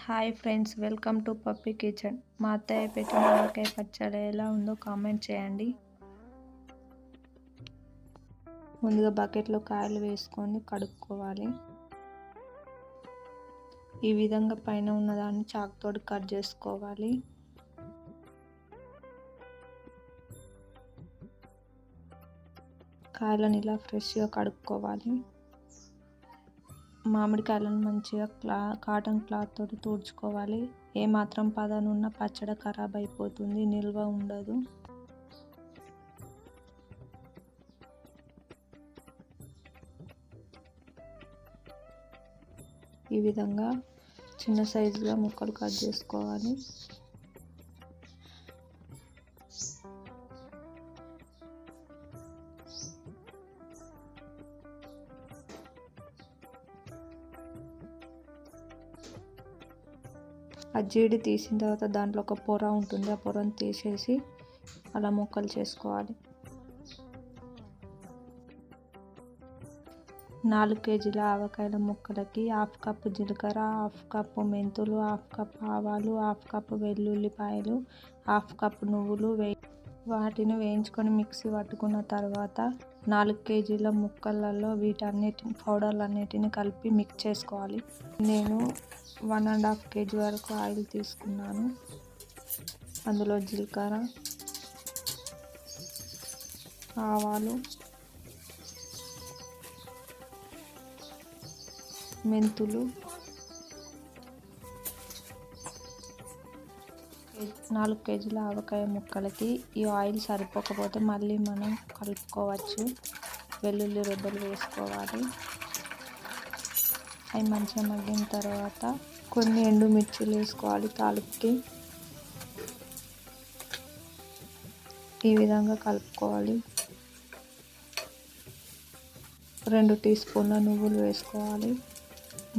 Hi friends, welcome to puppy kitchen. మా అత్తయ్య పెట్టిన ఆవకాయ పచ్చడి ఎలా ఉందో కామెంట్ చేయండి. ముందుగా బకెట్లో కాయలు వేసుకొని కడుక్కోవాలి. ఈ విధంగా పైన ఉన్నదాన్ని చాకుతోటి కట్ చేసుకోవాలి. కాయలను ఇలా ఫ్రెష్గా కడుక్కోవాలి. మామిడికాయలను మంచిగా కాటన్ క్లాత్ తోటి తుడుచుకోవాలి. ఏమాత్రం పదనున్న పచ్చడి ఖరాబ్ అయిపోతుంది, నిల్వ ఉండదు. ఈ విధంగా చిన్న సైజుగా ముక్కలు కట్ చేసుకోవాలి. ఆ జీడి తీసిన తర్వాత దాంట్లో ఒక పొర ఉంటుంది, ఆ పొరను తీసేసి అలా ముక్కలు చేసుకోవాలి. 4 కేజీల ఆవకాయల ముక్కలకి 1/2 కప్పు జీలకర్ర, 1/2 కప్పు మెంతులు, 1/2 కప్పు ఆవాలు, 1/2 కప్పు వెల్లుల్లిపాయలు, 1/2 కప్పు నువ్వులు వాటిని వేయించుకొని మిక్సీ పట్టుకున్న తర్వాత 4 కేజీల ముక్కలలో వీటన్నిటిని పౌడర్లన్నిటిని కలిపి మిక్స్ చేసుకోవాలి. నేను 1.5 కేజీ వరకు ఆయిల్ తీసుకున్నాను. అందులో జీలకర్ర, ఆవాలు, మెంతులు, 4 కేజీల ఆవకాయ ముక్కలకి ఈ ఆయిల్ సరిపోకపోతే మళ్ళీ మనం కలుపుకోవచ్చు. వెల్లుల్లి రెబ్బలు వేసుకోవాలి. అవి మంచిగా మగ్గిన తర్వాత కొన్ని ఎండుమిర్చిలు వేసుకోవాలి తాలింపుకి. ఈ విధంగా కలుపుకోవాలి. 2 టీ స్పూన్ల నువ్వులు వేసుకోవాలి.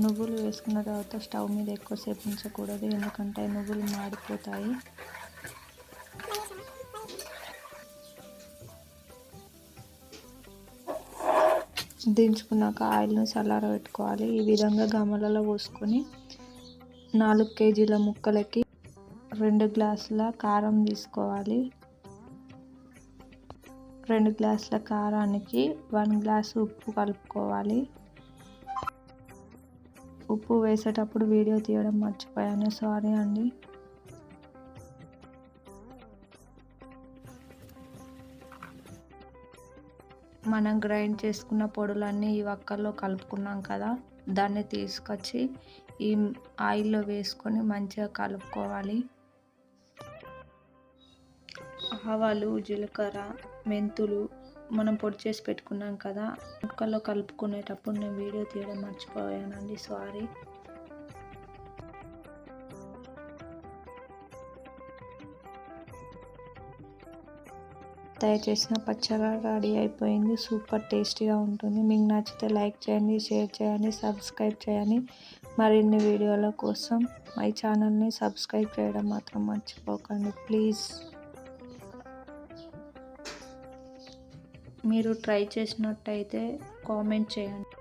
నువ్వులు వేసుకున్న తర్వాత స్టవ్ మీద ఎక్కువసేపు ఉంచకూడదు, ఎందుకంటే నువ్వులు మాడిపోతాయి. దించుకున్నాక ఆయిల్ను చల్లారబెట్టుకోవాలి. ఈ విధంగా గమలలో పోసుకొని 4 కేజీల ముక్కలకి 2 గ్లాసుల కారం తీసుకోవాలి. 2 గ్లాసుల కారానికి 1 గ్లాసు ఉప్పు కలుపుకోవాలి. ఉప్పు వేసేటప్పుడు వీడియో తీయడం మర్చిపోయాను, సారీ అండి. మనం గ్రైండ్ చేసుకున్న పొడులన్నీ ఈ వక్కల్లో కలుపుకున్నాం కదా, దాన్ని తీసుకొచ్చి ఈ ఆయిల్లో వేసుకొని మంచిగా కలుపుకోవాలి. ఆవాలు, జీలకర్ర, మెంతులు మనం పొడి చేసి పెట్టుకున్నాం కదా, ముక్కల్లో కలుపుకునేటప్పుడు నేను వీడియో తీయడం మర్చిపోయానండి, సారీ. తయారు చేసిన పచ్చడి రెడీ అయిపోయింది. సూపర్ టేస్టీగా ఉంటుంది. మీకు నచ్చితే లైక్ చేయండి, షేర్ చేయండి, సబ్స్క్రైబ్ చేయండి. మరిన్ని వీడియోల కోసం మై ఛానల్ని సబ్స్క్రైబ్ చేయడం మాత్రం మర్చిపోకండి ప్లీజ్. మీరు ట్రై చేసినట్టయితే కామెంట్ చేయండి.